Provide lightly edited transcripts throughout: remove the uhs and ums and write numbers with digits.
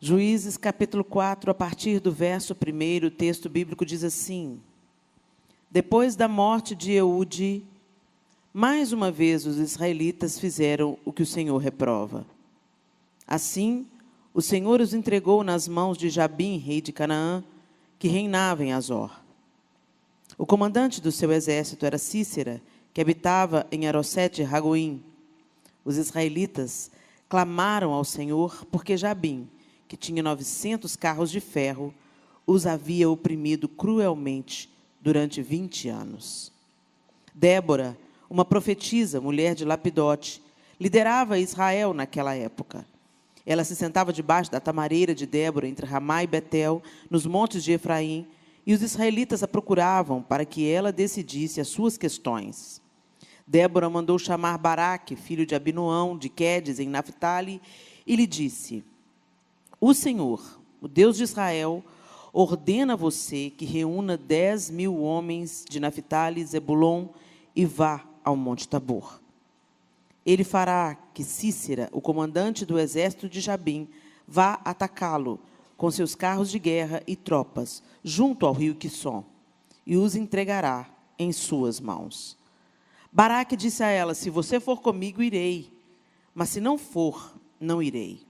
Juízes capítulo 4, a partir do verso 1, o texto bíblico diz assim: Depois da morte de Eude, mais uma vez os israelitas fizeram o que o Senhor reprova. Assim, o Senhor os entregou nas mãos de Jabim, rei de Canaã, que reinava em Azor. O comandante do seu exército era Cícera, que habitava em Arosete-Ragoim. Os israelitas clamaram ao Senhor porque Jabim, que tinha 900 carros de ferro, os havia oprimido cruelmente durante 20 anos. Débora, uma profetisa, mulher de Lapidote, liderava Israel naquela época. Ela se sentava debaixo da tamareira de Débora, entre Ramá e Betel, nos montes de Efraim, e os israelitas a procuravam para que ela decidisse as suas questões. Débora mandou chamar Baraque, filho de Abinoão, de Quedes, em Naphtali, e lhe disse: O Senhor, o Deus de Israel, ordena a você que reúna 10.000 homens de Naphtali, Zebulon, e vá ao Monte Tabor. Ele fará que Cícera, o comandante do exército de Jabim, vá atacá-lo com seus carros de guerra e tropas, junto ao rio Quisson, e os entregará em suas mãos. Baraque disse a ela: Se você for comigo, irei, mas se não for, não irei.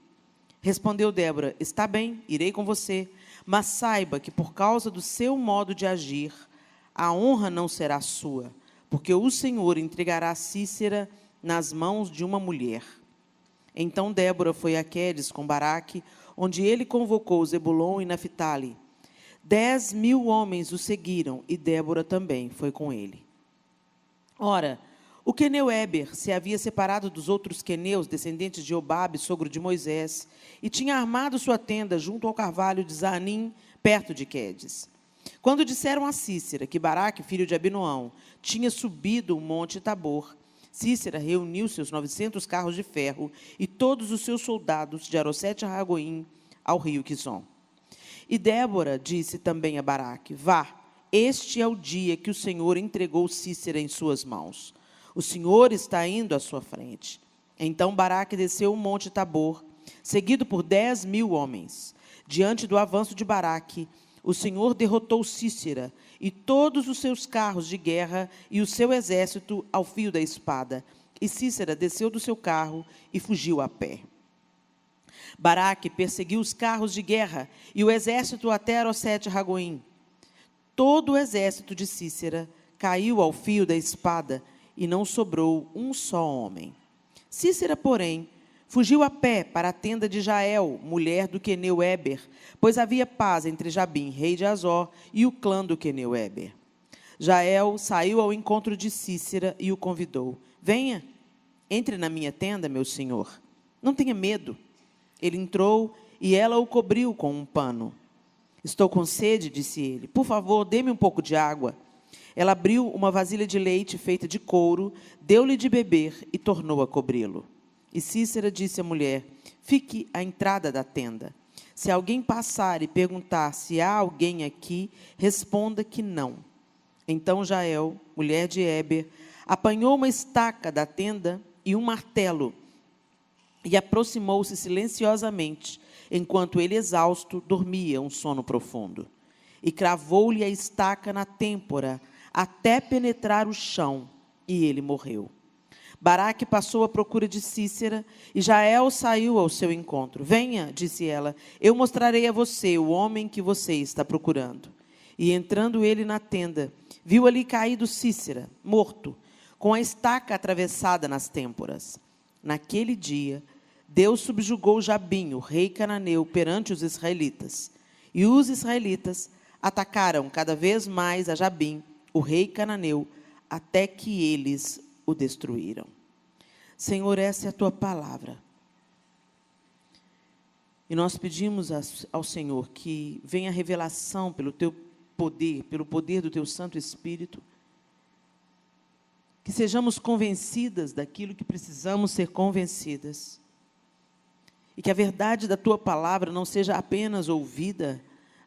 Respondeu Débora: Está bem, irei com você, mas saiba que por causa do seu modo de agir, a honra não será sua, porque o Senhor entregará Cícera nas mãos de uma mulher. Então Débora foi a Quedes com Baraque, onde ele convocou Zebulon e Naphtali. 10.000 homens o seguiram, e Débora também foi com ele. Ora, o queneu Éber se havia separado dos outros queneus, descendentes de Obabe, sogro de Moisés, e tinha armado sua tenda junto ao carvalho de Zaanim, perto de Quedes. Quando disseram a Cícera que Baraque, filho de Abinoão, tinha subido o monte Tabor, Cícera reuniu seus 900 carros de ferro e todos os seus soldados de Arosete-Ragoim ao rio Quizon. E Débora disse também a Baraque: Vá, este é o dia que o Senhor entregou Cícera em suas mãos. O Senhor está indo à sua frente. Então Baraque desceu o monte Tabor, seguido por 10.000 homens. Diante do avanço de Baraque, o Senhor derrotou Cícera e todos os seus carros de guerra e o seu exército ao fio da espada. E Cícera desceu do seu carro e fugiu a pé. Baraque perseguiu os carros de guerra e o exército até Arosete-Ragoim. Todo o exército de Cícera caiu ao fio da espada e não sobrou um só homem. Cícera, porém, fugiu a pé para a tenda de Jael, mulher do queneu Éber, pois havia paz entre Jabim, rei de Azor, e o clã do queneu Éber. Jael saiu ao encontro de Cícera e o convidou: Venha, entre na minha tenda, meu senhor. Não tenha medo. Ele entrou e ela o cobriu com um pano. Estou com sede, disse ele. Por favor, dê-me um pouco de água. Ela abriu uma vasilha de leite feita de couro, deu-lhe de beber e tornou a cobri-lo. E Cícera disse à mulher: Fique à entrada da tenda. Se alguém passar e perguntar se há alguém aqui, responda que não. Então Jael, mulher de Éber, apanhou uma estaca da tenda e um martelo e aproximou-se silenciosamente, enquanto ele, exausto, dormia um sono profundo. E cravou-lhe a estaca na têmpora, até penetrar o chão, e ele morreu. Baraque passou à procura de Cícera, e Jael saiu ao seu encontro. Venha, disse ela, eu mostrarei a você o homem que você está procurando. E entrando ele na tenda, viu ali caído Cícera, morto, com a estaca atravessada nas têmporas. Naquele dia, Deus subjugou Jabim, o rei cananeu, perante os israelitas. E os israelitas atacaram cada vez mais a Jabim, o rei cananeu, até que eles o destruíram. Senhor, essa é a tua palavra. E nós pedimos ao Senhor que venha a revelação pelo teu poder, pelo poder do teu Santo Espírito, que sejamos convencidas daquilo que precisamos ser convencidas, e que a verdade da tua palavra não seja apenas ouvida,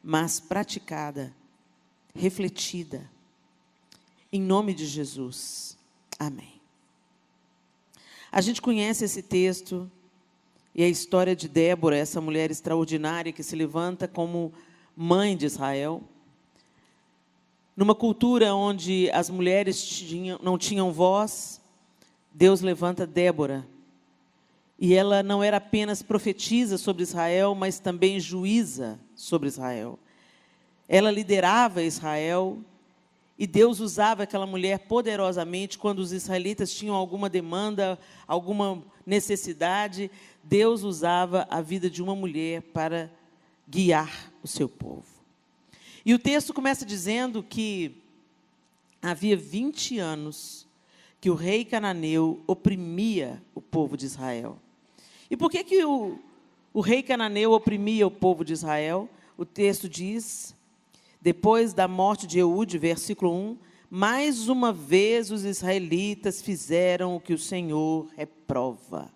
mas praticada, refletida. Em nome de Jesus. Amém. A gente conhece esse texto, E a história de Débora, essa mulher extraordinária que se levanta como mãe de Israel. Numa cultura onde as mulheres não tinham voz, Deus levanta Débora. E ela não era apenas profetisa sobre Israel, mas também juíza sobre Israel. Ela liderava Israel e Deus usava aquela mulher poderosamente quando os israelitas tinham alguma demanda, alguma necessidade. Deus usava a vida de uma mulher para guiar o seu povo. E o texto começa dizendo que havia 20 anos que o rei cananeu oprimia o povo de Israel. E por que o rei cananeu oprimia o povo de Israel? O texto diz, depois da morte de Eude, versículo 1, mais uma vez os israelitas fizeram o que o Senhor reprova.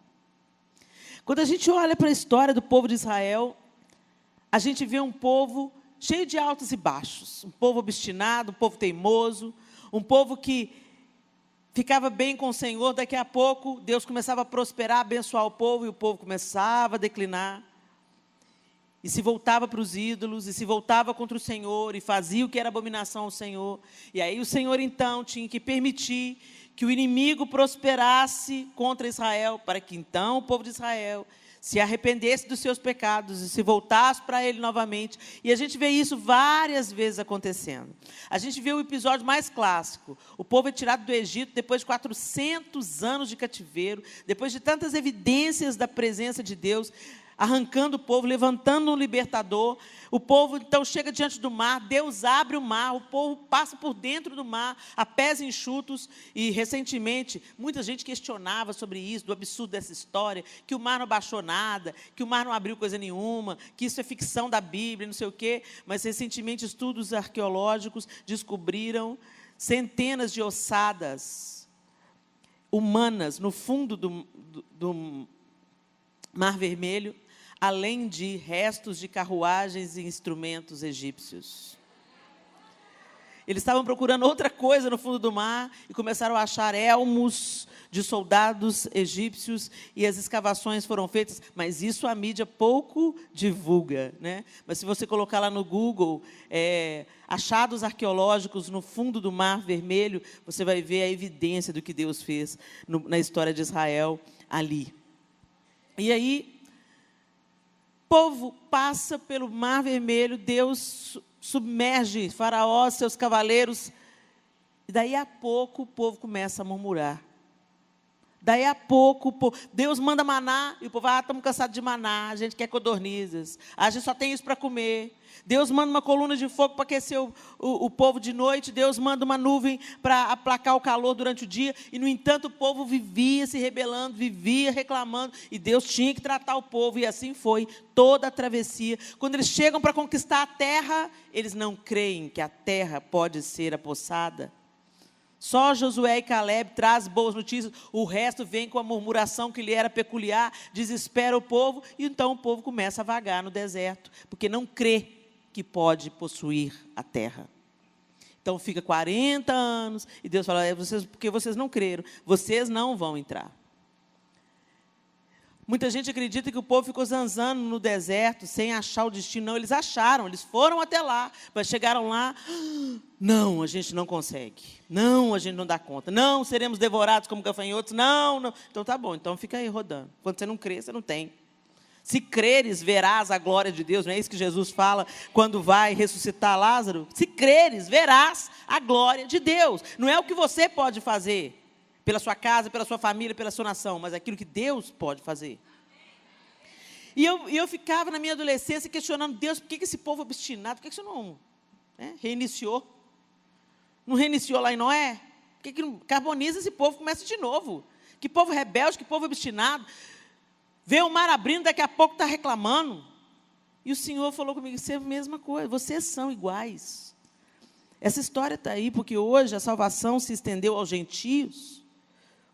Quando a gente olha para a história do povo de Israel, a gente vê um povo cheio de altos e baixos, um povo obstinado, um povo teimoso, um povo que ficava bem com o Senhor, daqui a pouco Deus começava a prosperar, abençoar o povo, e o povo começava a declinar, e se voltava para os ídolos, e se voltava contra o Senhor, e fazia o que era abominação ao Senhor, e aí o Senhor então tinha que permitir que o inimigo prosperasse contra Israel, para que então o povo de Israel se arrependesse dos seus pecados e se voltasse para Ele novamente. E a gente vê isso várias vezes acontecendo. A gente vê o episódio mais clássico. O povo é tirado do Egito depois de 400 anos de cativeiro, depois de tantas evidências da presença de Deus, arrancando o povo, levantando um libertador. O povo, então, chega diante do mar, Deus abre o mar, o povo passa por dentro do mar, a pés enxutos, e, recentemente, muita gente questionava sobre isso, do absurdo dessa história, que o mar não baixou nada, que o mar não abriu coisa nenhuma, que isso é ficção da Bíblia, não sei o quê, mas, recentemente, estudos arqueológicos descobriram centenas de ossadas humanas no fundo do Mar Vermelho, além de restos de carruagens e instrumentos egípcios. Eles estavam procurando outra coisa no fundo do mar e começaram a achar elmos de soldados egípcios, e as escavações foram feitas, mas isso a mídia pouco divulga, né? Mas se você colocar lá no Google, achados arqueológicos no fundo do Mar Vermelho, você vai ver a evidência do que Deus fez na história de Israel ali. E aí, o povo passa pelo Mar Vermelho, Deus submerge Faraó, seus cavaleiros, e daí a pouco o povo começa a murmurar. Daí a pouco, Deus manda maná, e o povo, estamos cansados de maná, a gente quer codornizes, a gente só tem isso para comer. Deus manda uma coluna de fogo para aquecer o povo de noite, Deus manda uma nuvem para aplacar o calor durante o dia, e, no entanto, o povo vivia se rebelando, vivia reclamando, e Deus tinha que tratar o povo, e assim foi toda a travessia. Quando eles chegam para conquistar a terra, eles não creem que a terra pode ser apossada. Só Josué e Caleb trazem boas notícias, o resto vem com a murmuração que lhe era peculiar, desespera o povo, e então o povo começa a vagar no deserto, porque não crê que pode possuir a terra. Então fica 40 anos, e Deus fala, porque vocês não creram, vocês não vão entrar. Muita gente acredita que o povo ficou zanzando no deserto, sem achar o destino. Não, eles acharam, eles foram até lá, mas chegaram lá, não, a gente não consegue, não, a gente não dá conta, não, seremos devorados como gafanhotos, não. Então tá bom, então fica aí rodando. Quando você não crê, você não tem. Se creres, verás a glória de Deus, não é isso que Jesus fala quando vai ressuscitar Lázaro? Se creres, verás a glória de Deus. Não é o que você pode fazer pela sua casa, pela sua família, pela sua nação, mas aquilo que Deus pode fazer. E eu ficava na minha adolescência questionando, Deus, por que esse povo obstinado, por que você não reiniciou? Não reiniciou lá em Noé? Por que não carboniza esse povo, começa de novo? Que povo rebelde, que povo obstinado. Vê o mar abrindo, daqui a pouco está reclamando. E o Senhor falou comigo, isso é a mesma coisa, vocês são iguais. Essa história está aí, porque hoje a salvação se estendeu aos gentios.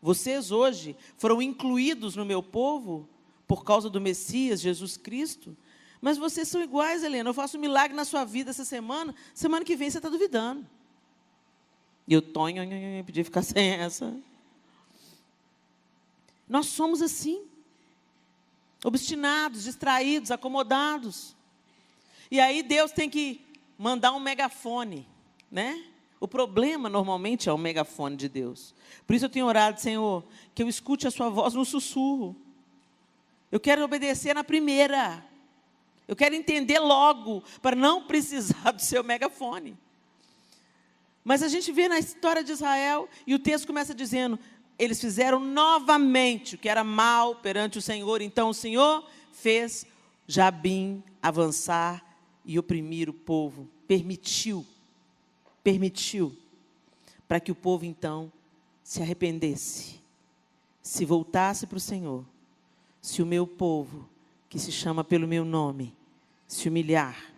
Vocês hoje foram incluídos no meu povo por causa do Messias, Jesus Cristo. Mas vocês são iguais, Helena. Eu faço um milagre na sua vida essa semana. Semana que vem você está duvidando. E eu podia ficar sem essa. Nós somos assim. obstinados, distraídos, acomodados. E aí Deus tem que mandar um megafone, né? O problema, normalmente, é o megafone de Deus. Por isso eu tenho orado, Senhor, que eu escute a sua voz no sussurro. Eu quero obedecer na primeira. Eu quero entender logo, para não precisar do seu megafone. Mas a gente vê na história de Israel, e o texto começa dizendo, eles fizeram novamente o que era mal perante o Senhor. Então o Senhor fez Jabim avançar e oprimir o povo. Permitiu, para que o povo então se arrependesse, se voltasse para o Senhor. Se o meu povo, que se chama pelo meu nome, se humilhar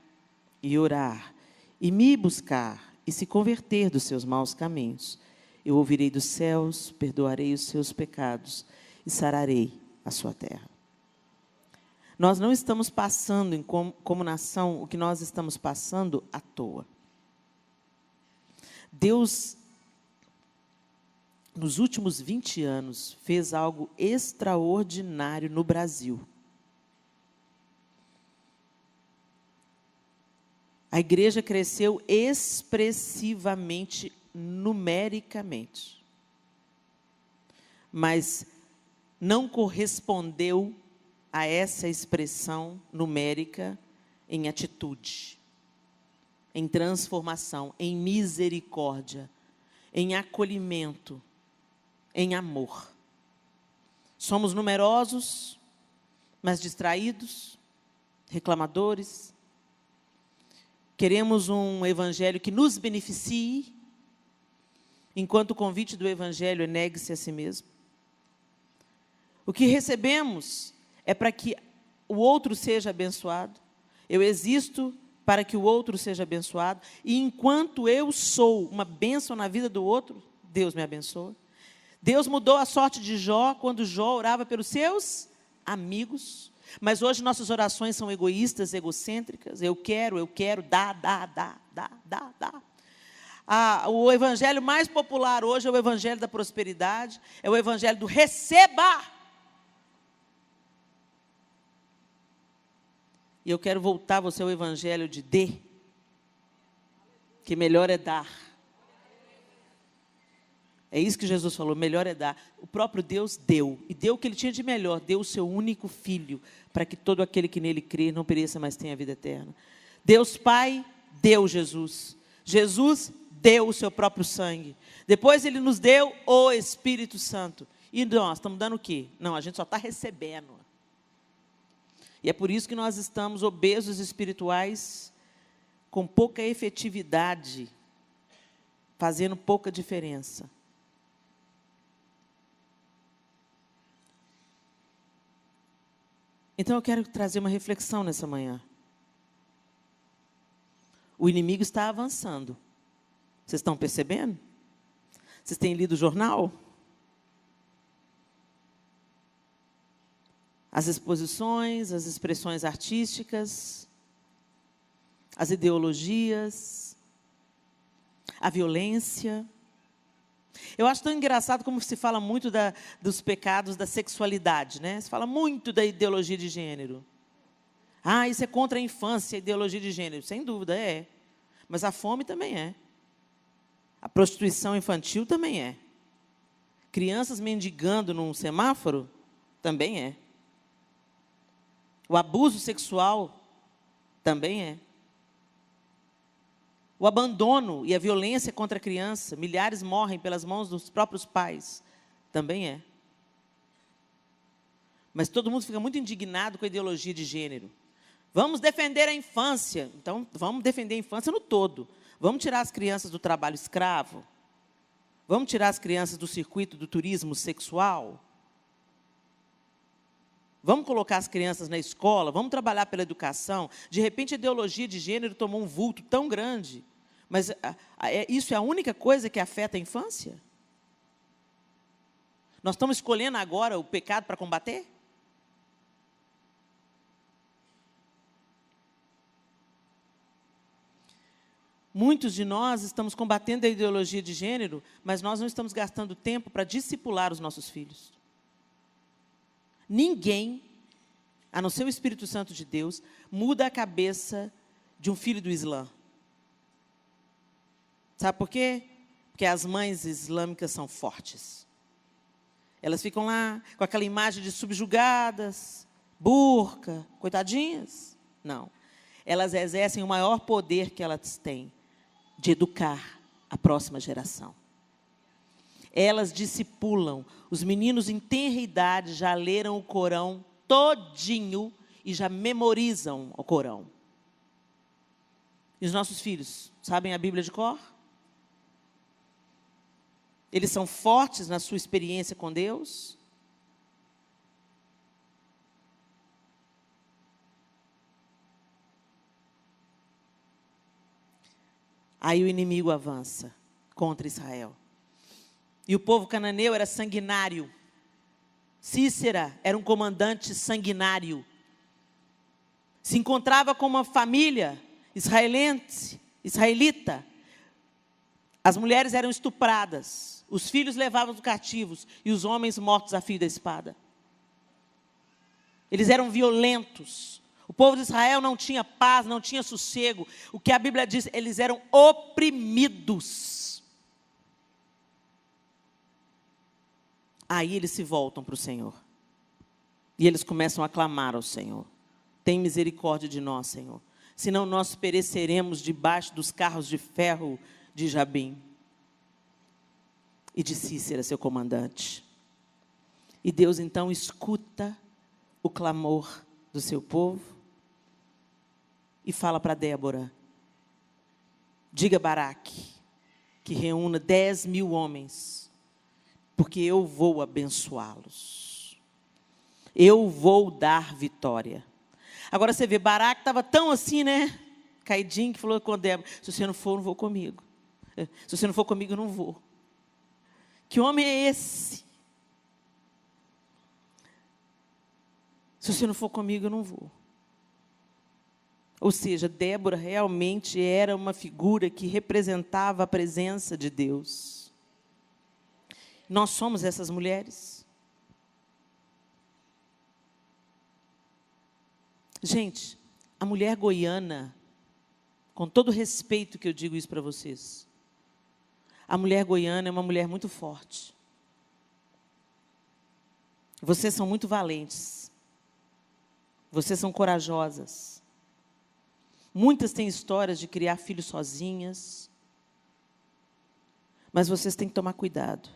e orar, e me buscar, e se converter dos seus maus caminhos, eu ouvirei dos céus, perdoarei os seus pecados, e sararei a sua terra. Nós não estamos passando, como nação, o que nós estamos passando à toa. Deus, nos últimos 20 anos, fez algo extraordinário no Brasil. A igreja cresceu expressivamente, numericamente. Mas não correspondeu a essa expressão numérica em atitude, em transformação, em misericórdia, em acolhimento, em amor. Somos numerosos, mas distraídos, reclamadores. Queremos um evangelho que nos beneficie, enquanto o convite do evangelho é negue-se a si mesmo. O que recebemos é para que o outro seja abençoado. Eu existo para que o outro seja abençoado. E enquanto eu sou uma bênção na vida do outro, Deus me abençoa. Deus mudou a sorte de Jó quando Jó orava pelos seus amigos. Mas hoje nossas orações são egoístas, egocêntricas. Eu quero, dá. O evangelho mais popular hoje é o evangelho da prosperidade, é o evangelho do receba. E eu quero voltar você ao evangelho de dê, que melhor é dar. É isso que Jesus falou, melhor é dar. O próprio Deus deu, e deu o que Ele tinha de melhor, deu o seu único Filho, para que todo aquele que nele crê não pereça, mas tenha a vida eterna. Deus Pai deu Jesus. Jesus deu o seu próprio sangue. Depois Ele nos deu o Espírito Santo. E nós estamos dando o quê? Não, a gente só está recebendo. E é por isso que nós estamos obesos espirituais, com pouca efetividade, fazendo pouca diferença. Então eu quero trazer uma reflexão nessa manhã. O inimigo está avançando. Vocês estão percebendo? Vocês têm lido o jornal? As exposições, as expressões artísticas, as ideologias, a violência. Eu acho tão engraçado como se fala muito dos pecados da sexualidade, né? Se fala muito da ideologia de gênero. Ah, isso é contra a infância, a ideologia de gênero. Sem dúvida, é. Mas a fome também é. A prostituição infantil também é. Crianças mendigando num semáforo também é. O abuso sexual também é. O abandono e a violência contra a criança, milhares morrem pelas mãos dos próprios pais, também é. Mas todo mundo fica muito indignado com a ideologia de gênero. Vamos defender a infância. Então, vamos defender a infância no todo. Vamos tirar as crianças do trabalho escravo. Vamos tirar as crianças do circuito do turismo sexual. Vamos colocar as crianças na escola, vamos trabalhar pela educação. De repente, a ideologia de gênero tomou um vulto tão grande. Mas isso é a única coisa que afeta a infância? Nós estamos escolhendo agora o pecado para combater? Muitos de nós estamos combatendo a ideologia de gênero, mas nós não estamos gastando tempo para discipular os nossos filhos. Ninguém a não ser o Espírito Santo de Deus, muda a cabeça de um filho do Islã. Sabe por quê? Porque as mães islâmicas são fortes. Elas ficam lá com aquela imagem de subjugadas, burca, coitadinhas. Não. Elas exercem o maior poder que elas têm, de educar a próxima geração. Elas discipulam. Os meninos em tenra idade já leram o Corão todinho e já memorizam o Corão. E os nossos filhos sabem a Bíblia de cor? Eles são fortes na sua experiência com Deus? Aí o inimigo avança contra Israel. E o povo cananeu era sanguinário. Cícera era um comandante sanguinário. Se encontrava com uma família israelita. As mulheres eram estupradas, os filhos levados cativos e os homens mortos a fio da espada. Eles eram violentos. O povo de Israel não tinha paz, não tinha sossego. O que a Bíblia diz, eles eram oprimidos. Aí eles se voltam para o Senhor. E eles começam a clamar ao Senhor. Tem misericórdia de nós, Senhor. Senão nós pereceremos debaixo dos carros de ferro de Jabim. E de Cícera, seu comandante. E Deus então escuta o clamor do seu povo e fala para Débora: diga a Baraque que reúna 10.000 homens, porque eu vou abençoá-los. Eu vou dar vitória. Agora você vê, Baraque estava tão assim, né? Caidinho, que falou com Débora: se você não for, não vou comigo. Se você não for comigo, eu não vou. Que homem é esse? Se você não for comigo, eu não vou. Ou seja, Débora realmente era uma figura que representava a presença de Deus. Nós somos essas mulheres. Gente, a mulher goiana, com todo respeito que eu digo isso para vocês, a mulher goiana é uma mulher muito forte. Vocês são muito valentes. Vocês são corajosas. Muitas têm histórias de criar filhos sozinhas. Mas vocês têm que tomar cuidado.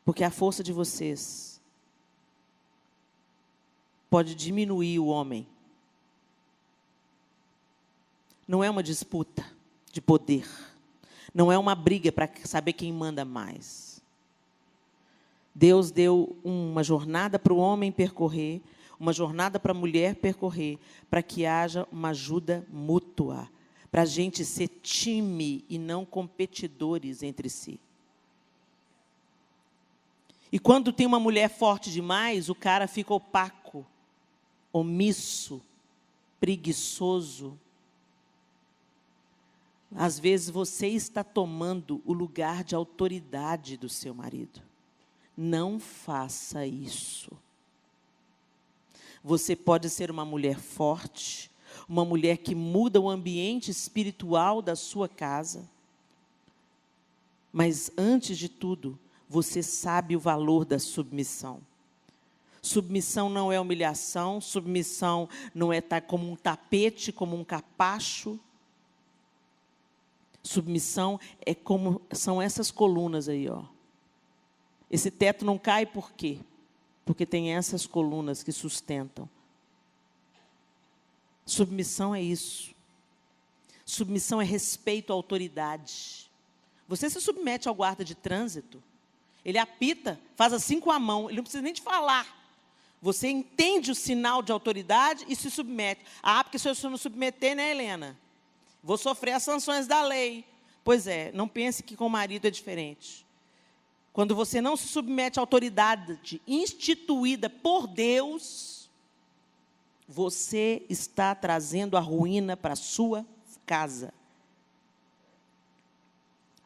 Porque a força de vocês pode diminuir o homem. Não é uma disputa de poder. Não é uma briga para saber quem manda mais. Deus deu uma jornada para o homem percorrer, uma jornada para a mulher percorrer, para que haja uma ajuda mútua, para a gente ser time e não competidores entre si. E quando tem uma mulher forte demais, o cara fica opaco, omisso, preguiçoso. Às vezes você está tomando o lugar de autoridade do seu marido. Não faça isso. Você pode ser uma mulher forte, uma mulher que muda o ambiente espiritual da sua casa. Mas, antes de tudo, você sabe o valor da submissão. Submissão não é humilhação, submissão não é estar como um tapete, como um capacho. Submissão é como são essas colunas aí, ó. Esse teto não cai por quê? Porque tem essas colunas que sustentam. Submissão é isso. Submissão é respeito à autoridade. Você se submete ao guarda de trânsito, ele apita, faz assim com a mão, ele não precisa nem te falar. Você entende o sinal de autoridade e se submete. Ah, porque se eu não submeter, né, Helena? Vou sofrer as sanções da lei. Pois é, não pense que com o marido é diferente. Quando você não se submete à autoridade instituída por Deus, você está trazendo a ruína para a sua casa.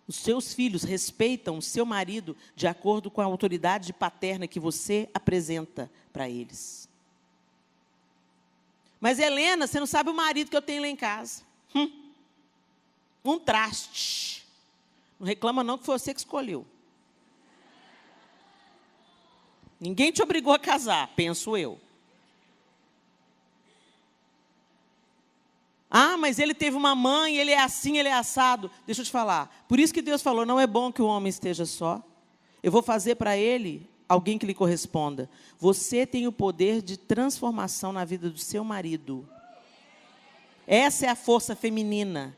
Os seus filhos respeitam o seu marido de acordo com a autoridade paterna que você apresenta para eles. Mas Helena, você não sabe o marido que eu tenho lá em casa. Um traste. Não reclama não que foi você que escolheu. Ninguém te obrigou a casar, penso eu. Ah, mas ele teve uma mãe, ele é assim, ele é assado. Deixa eu te falar. Por isso que Deus falou, não é bom que o homem esteja só. Eu vou fazer para ele alguém que lhe corresponda. Você tem o poder de transformação na vida do seu marido. Essa é a força feminina.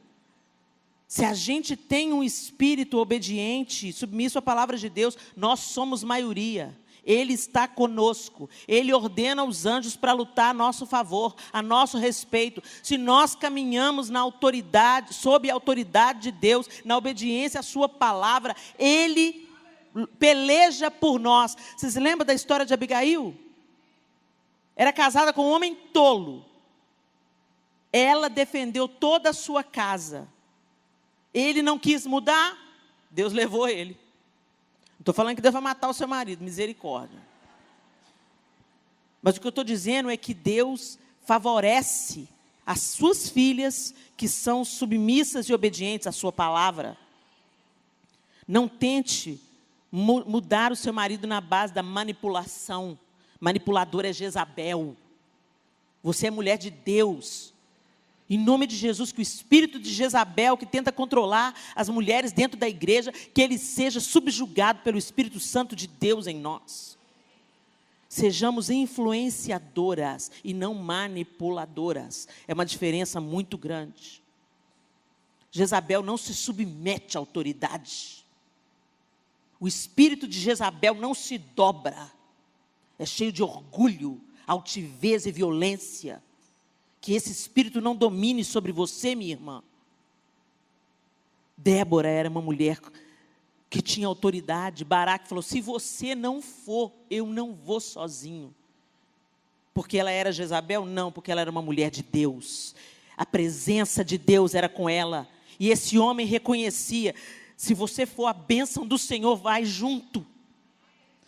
Se a gente tem um espírito obediente, submisso à palavra de Deus, nós somos maioria. Ele está conosco. Ele ordena os anjos para lutar a nosso favor, a nosso respeito. Se nós caminhamos na autoridade, sob a autoridade de Deus, na obediência à sua palavra, Ele peleja por nós. Vocês lembram da história de Abigail? Era casada com um homem tolo. Ela defendeu toda a sua casa. Ele não quis mudar, Deus levou ele. Não estou falando que Deus vai matar o seu marido, misericórdia. Mas o que eu estou dizendo é que Deus favorece as suas filhas que são submissas e obedientes à sua palavra. Não tente mudar o seu marido na base da manipulação. Manipuladora é Jezabel. Você é mulher de Deus. Em nome de Jesus, que o espírito de Jezabel, que tenta controlar as mulheres dentro da igreja, que ele seja subjugado pelo Espírito Santo de Deus em nós. Sejamos influenciadoras e não manipuladoras. É uma diferença muito grande. Jezabel não se submete à autoridade. O espírito de Jezabel não se dobra. É cheio de orgulho, altivez e violência. Que esse espírito não domine sobre você, minha irmã. Débora era uma mulher que tinha autoridade. Baraque falou, se você não for, eu não vou sozinho. Porque ela era Jezabel? Não, porque ela era uma mulher de Deus. A presença de Deus era com ela. E esse homem reconhecia, se você for, a bênção do Senhor vai junto.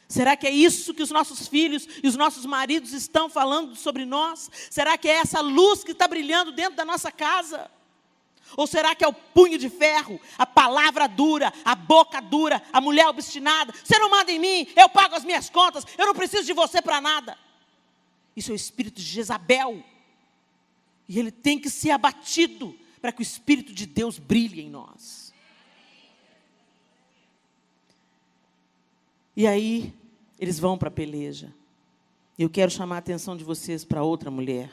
Será que é isso que os nossos filhos e os nossos maridos estão falando sobre nós? Será que é essa luz que está brilhando dentro da nossa casa? Ou será que é o punho de ferro, a palavra dura, a boca dura, a mulher obstinada? Você não manda em mim, eu pago as minhas contas, eu não preciso de você para nada. Isso é o espírito de Jezabel. E ele tem que ser abatido para que o Espírito de Deus brilhe em nós. E aí, eles vão para a peleja. Eu quero chamar a atenção de vocês para outra mulher.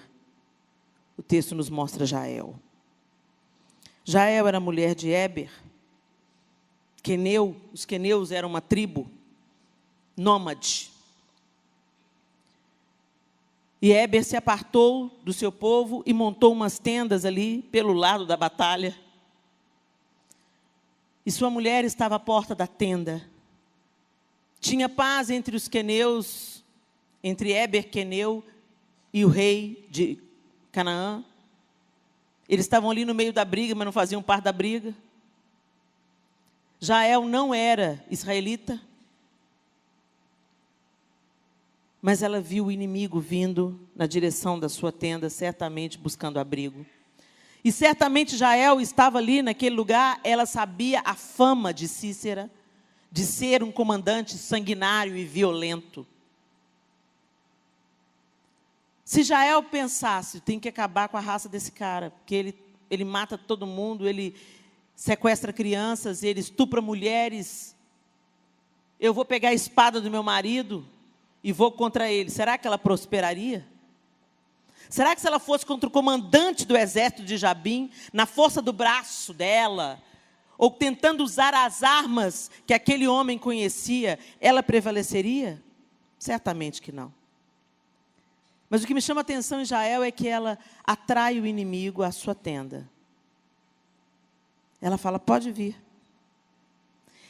O texto nos mostra Jael. Jael era mulher de Éber. Queneu, os queneus eram uma tribo nômade. E Éber se apartou do seu povo e montou umas tendas ali pelo lado da batalha. E sua mulher estava à porta da tenda. Tinha paz entre os queneus, entre Éber queneu e o rei de Canaã. Eles estavam ali no meio da briga, mas não faziam parte da briga. Jael não era israelita, mas ela viu o inimigo vindo na direção da sua tenda, certamente buscando abrigo. E certamente Jael estava ali naquele lugar, ela sabia a fama de Císera, de ser um comandante sanguinário e violento. Se Jael pensasse, tem que acabar com a raça desse cara, porque ele mata todo mundo, ele sequestra crianças, ele estupra mulheres, eu vou pegar a espada do meu marido e vou contra ele. Será que ela prosperaria? Será que se ela fosse contra o comandante do exército de Jabim, na força do braço dela, ou tentando usar as armas que aquele homem conhecia, ela prevaleceria? Certamente que não. Mas o que me chama a atenção em Jael é que ela atrai o inimigo à sua tenda. Ela fala, pode vir.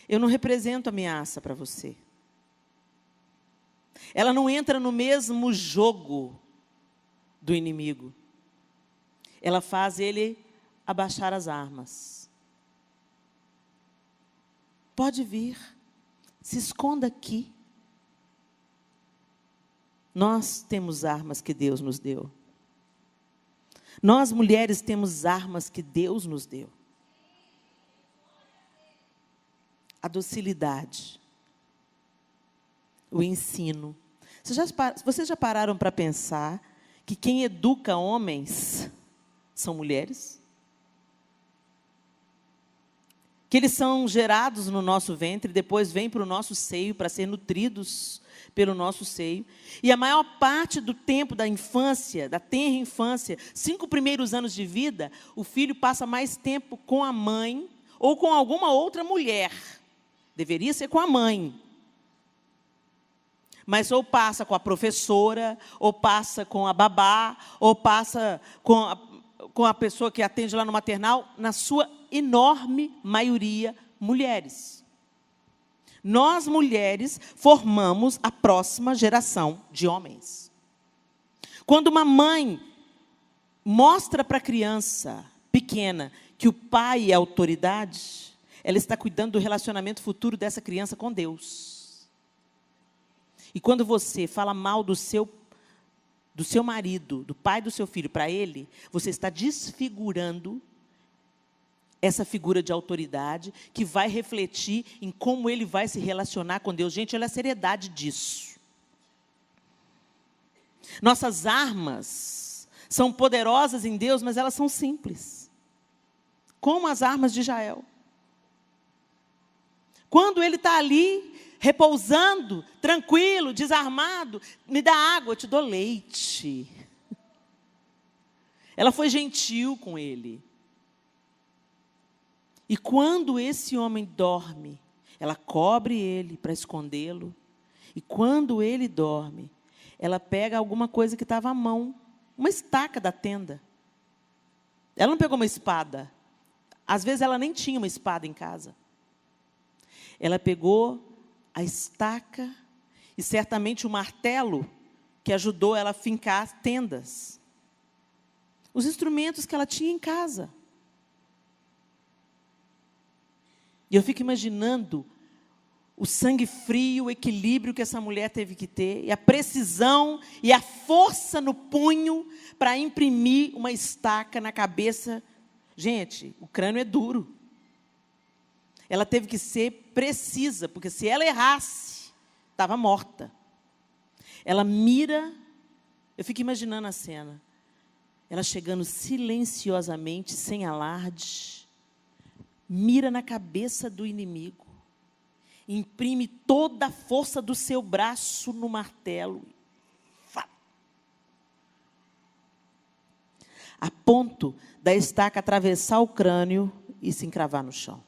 Eu não represento ameaça para você. Ela não entra no mesmo jogo do inimigo. Ela faz ele abaixar as armas. Pode vir, se esconda aqui. Nós temos armas que Deus nos deu. Nós, mulheres, temos armas que Deus nos deu. A docilidade, o ensino. Vocês já pararam para pensar que quem educa homens são mulheres? Que eles são gerados no nosso ventre, depois vêm para o nosso seio para ser nutridos pelo nosso seio. E a maior parte do tempo da infância, da tenra infância, 5 primeiros anos de vida, o filho passa mais tempo com a mãe ou com alguma outra mulher. Deveria ser com a mãe. Mas ou passa com a professora, ou passa com a babá, ou passa com a pessoa que atende lá no maternal, na sua enorme maioria, mulheres. Nós, mulheres, formamos a próxima geração de homens. Quando uma mãe mostra para a criança pequena que o pai é autoridade, ela está cuidando do relacionamento futuro dessa criança com Deus. E quando você fala mal do seu marido, do pai do seu filho, para ele, você está desfigurando essa figura de autoridade que vai refletir em como ele vai se relacionar com Deus. Gente, olha a seriedade disso. Nossas armas são poderosas em Deus, mas elas são simples. Como as armas de Jael. Quando ele está ali, repousando, tranquilo, desarmado, me dá água, eu te dou leite. Ela foi gentil com ele. E quando esse homem dorme, ela cobre ele para escondê-lo. E quando ele dorme, ela pega alguma coisa que estava à mão, uma estaca da tenda. Ela não pegou uma espada. Às vezes ela nem tinha uma espada em casa. Ela pegou a estaca e certamente o martelo que ajudou ela a fincar as tendas. Os instrumentos que ela tinha em casa. E eu fico imaginando o sangue frio, o equilíbrio que essa mulher teve que ter, e a precisão e a força no punho para imprimir uma estaca na cabeça. Gente, o crânio é duro. Ela teve que ser precisa, porque se ela errasse, estava morta. Ela mira, eu fico imaginando a cena, ela chegando silenciosamente, sem alarde, mira na cabeça do inimigo, imprime toda a força do seu braço no martelo, a ponto da estaca atravessar o crânio e se encravar no chão.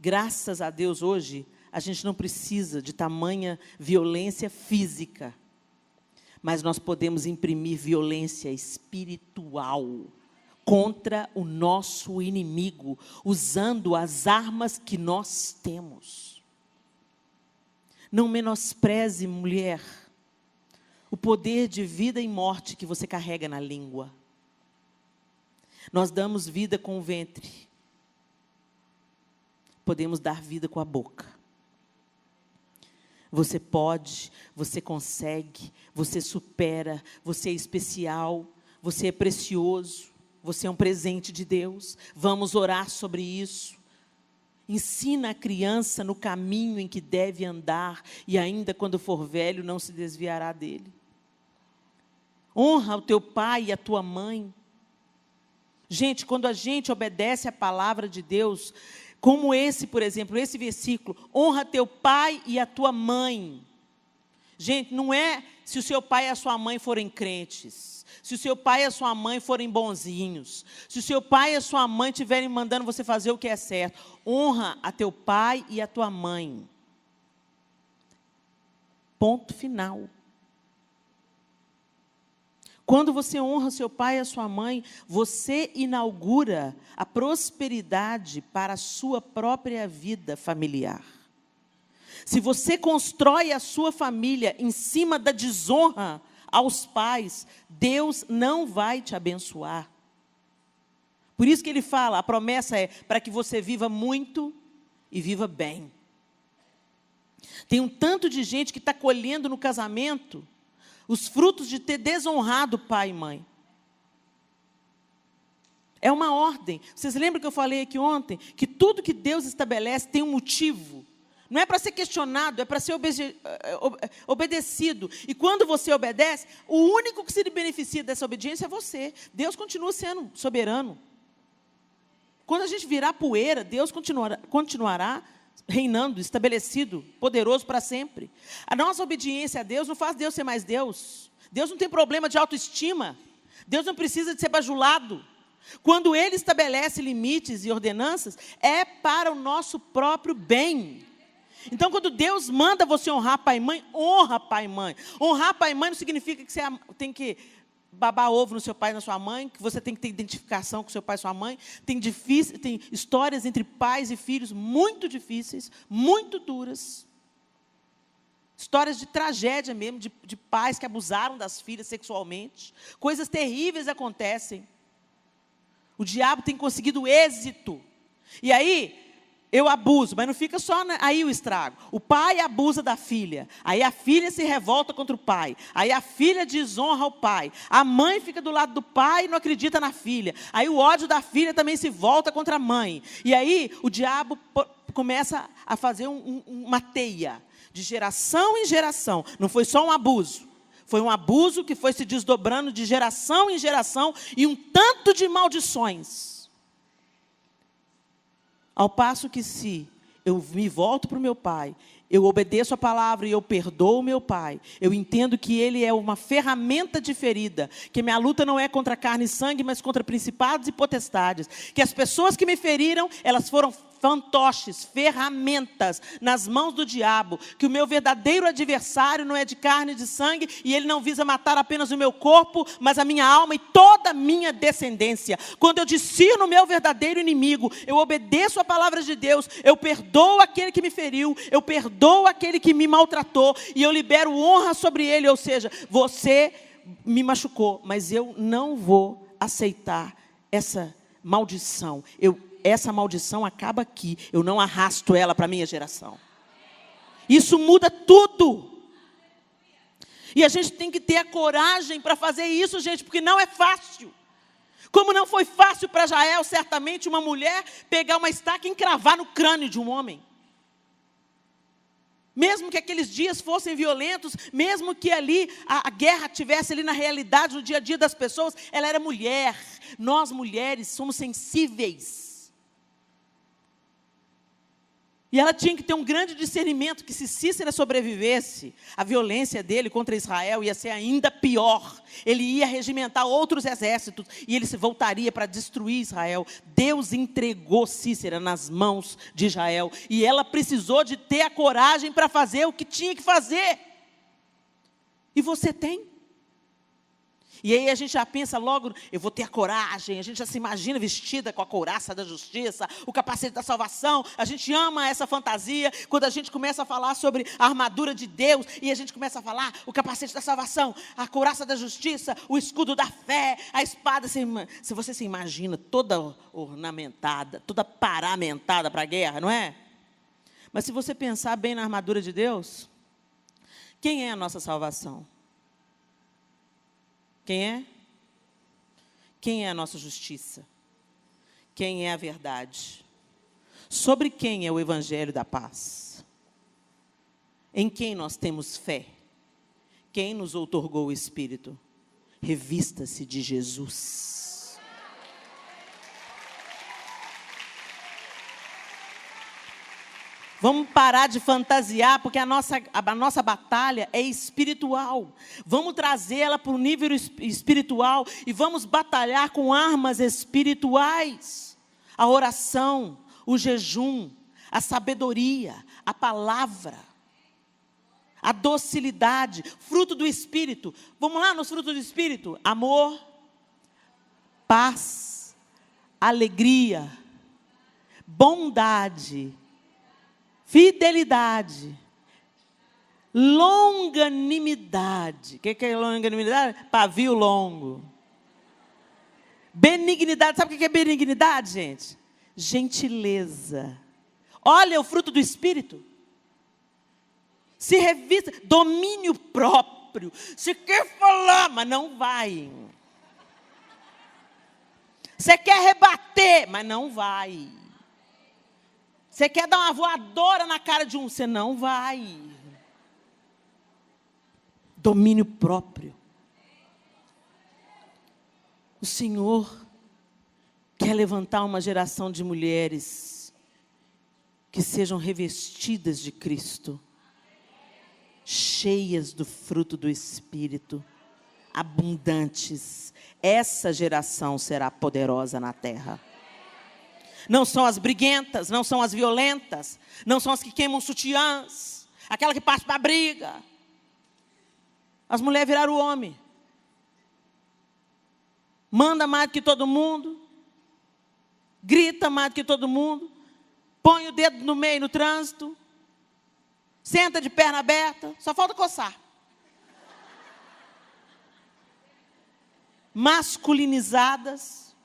Graças a Deus, hoje, a gente não precisa de tamanha violência física, mas nós podemos imprimir violência espiritual contra o nosso inimigo, usando as armas que nós temos. Não menospreze, mulher, o poder de vida e morte que você carrega na língua. Nós damos vida com o ventre. Podemos dar vida com a boca. Você pode, você consegue, você supera, você é especial, você é precioso. Você é um presente de Deus. Vamos orar sobre isso. Ensina a criança no caminho em que deve andar, e ainda quando for velho, não se desviará dele. Honra o teu pai e a tua mãe. Gente, quando a gente obedece a palavra de Deus, como esse, por exemplo, esse versículo, honra teu pai e a tua mãe. Gente, não é se o seu pai e a sua mãe forem crentes, se o seu pai e a sua mãe forem bonzinhos, se o seu pai e a sua mãe estiverem mandando você fazer o que é certo. Honra a teu pai e a tua mãe. Ponto final. Quando você honra seu pai e a sua mãe, você inaugura a prosperidade para a sua própria vida familiar. Se você constrói a sua família em cima da desonra aos pais, Deus não vai te abençoar. Por isso que ele fala, a promessa é para que você viva muito e viva bem. Tem um tanto de gente que está colhendo no casamento os frutos de ter desonrado pai e mãe. É uma ordem. Vocês lembram que eu falei aqui ontem? Que tudo que Deus estabelece tem um motivo. Não é para ser questionado, é para ser obedecido. E quando você obedece, o único que se beneficia dessa obediência é você. Deus continua sendo soberano. Quando a gente virar poeira, Deus continuará reinando, estabelecido, poderoso para sempre. A nossa obediência a Deus não faz Deus ser mais Deus. Deus não tem problema de autoestima. Deus não precisa de ser bajulado. Quando Ele estabelece limites e ordenanças, é para o nosso próprio bem. Então, quando Deus manda você honrar pai e mãe, honra pai e mãe. Honrar pai e mãe não significa que você tem que babar ovo no seu pai e na sua mãe, que você tem que ter identificação com seu pai e sua mãe. Tem histórias entre pais e filhos muito difíceis, muito duras. Histórias de tragédia mesmo, de pais que abusaram das filhas sexualmente. Coisas terríveis acontecem. O diabo tem conseguido êxito. E aí, eu abuso, mas não fica só aí o estrago. O pai abusa da filha. Aí a filha se revolta contra o pai. Aí a filha desonra o pai. A mãe fica do lado do pai e não acredita na filha. Aí o ódio da filha também se volta contra a mãe. E aí o diabo começa a fazer uma teia. De geração em geração. Não foi só um abuso. Foi um abuso que foi se desdobrando de geração em geração. E um tanto de maldições. Ao passo que se eu me volto para o meu pai, eu obedeço a palavra e eu perdoo o meu pai, eu entendo que ele é uma ferramenta diferida, que minha luta não é contra carne e sangue, mas contra principados e potestades, que as pessoas que me feriram, elas foram fantoches, ferramentas nas mãos do diabo, que o meu verdadeiro adversário não é de carne e de sangue, e ele não visa matar apenas o meu corpo, mas a minha alma e toda a minha descendência. Quando eu discerno o meu verdadeiro inimigo, eu obedeço a palavra de Deus, eu perdoo aquele que me feriu, eu perdoo aquele que me maltratou, e eu libero honra sobre ele, ou seja, você me machucou, mas eu não vou aceitar essa maldição. Essa maldição acaba aqui. Eu não arrasto ela para a minha geração. Isso muda tudo. E a gente tem que ter a coragem para fazer isso, gente, porque não é fácil. Como não foi fácil para Jael, certamente, uma mulher pegar uma estaca e encravar no crânio de um homem. Mesmo que aqueles dias fossem violentos, mesmo que ali a guerra tivesse ali na realidade, no dia a dia das pessoas, ela era mulher. Nós, mulheres, somos sensíveis. E ela tinha que ter um grande discernimento que se Cícera sobrevivesse, a violência dele contra Israel ia ser ainda pior. Ele ia regimentar outros exércitos e ele se voltaria para destruir Israel. Deus entregou Cícera nas mãos de Israel e ela precisou de ter a coragem para fazer o que tinha que fazer. E você tem? E aí a gente já pensa logo, eu vou ter a coragem, a gente já se imagina vestida com a couraça da justiça, o capacete da salvação, a gente ama essa fantasia, quando a gente começa a falar sobre a armadura de Deus, e a gente começa a falar o capacete da salvação, a couraça da justiça, o escudo da fé, a espada, se você se imagina toda ornamentada, toda paramentada para a guerra, não é? Mas se você pensar bem na armadura de Deus, quem é a nossa salvação? Quem é? Quem é a nossa justiça? Quem é a verdade? Sobre quem é o evangelho da paz? Em quem nós temos fé? Quem nos outorgou o Espírito? Revista-se de Jesus. Vamos parar de fantasiar, porque a nossa batalha é espiritual. Vamos trazê-la para o nível espiritual e vamos batalhar com armas espirituais. A oração, o jejum, a sabedoria, a palavra, a docilidade, fruto do Espírito. Vamos lá nos frutos do Espírito? Amor, paz, alegria, bondade, fidelidade, longanimidade. O que é longanimidade? Pavio longo. Benignidade. Sabe o que é benignidade, gente? Gentileza. Olha o fruto do Espírito. Se revista. Domínio próprio. Se quer falar, mas não vai. Você quer rebater, mas não vai. Você quer dar uma voadora na cara de um, você não vai. Domínio próprio. O Senhor quer levantar uma geração de mulheres que sejam revestidas de Cristo, cheias do fruto do Espírito, abundantes. Essa geração será poderosa na terra. Não são as briguentas, não são as violentas, não são as que queimam sutiãs, aquela que parte para a briga. As mulheres viraram o homem. Manda mais do que todo mundo, grita mais do que todo mundo, põe o dedo no meio no trânsito, senta de perna aberta, só falta coçar. Masculinizadas,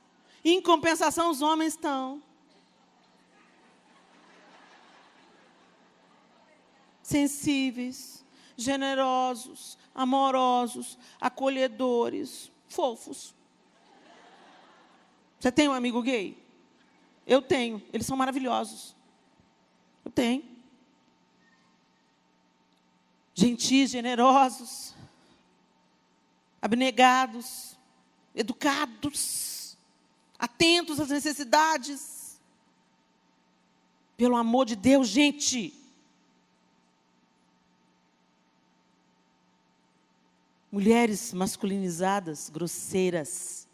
em compensação os homens estão sensíveis, generosos, amorosos, acolhedores, fofos. Você tem um amigo gay? Eu tenho. Eles são maravilhosos. Eu tenho. Gentis, generosos, abnegados, educados, atentos às necessidades. Pelo amor de Deus, gente. Mulheres masculinizadas, grosseiras,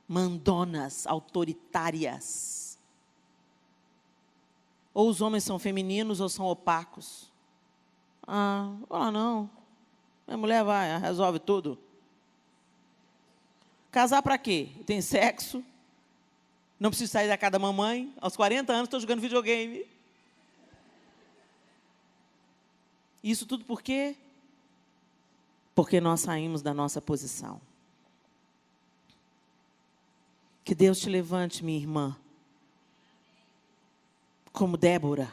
mandonas, autoritárias. Ou os homens são femininos ou são opacos. Olha não. Minha mulher vai, resolve tudo. Casar para quê? Tem sexo. Não preciso sair da casa da mamãe. Aos 40 anos estou jogando videogame. Isso tudo por quê? Porque nós saímos da nossa posição. Que Deus te levante, minha irmã, como Débora,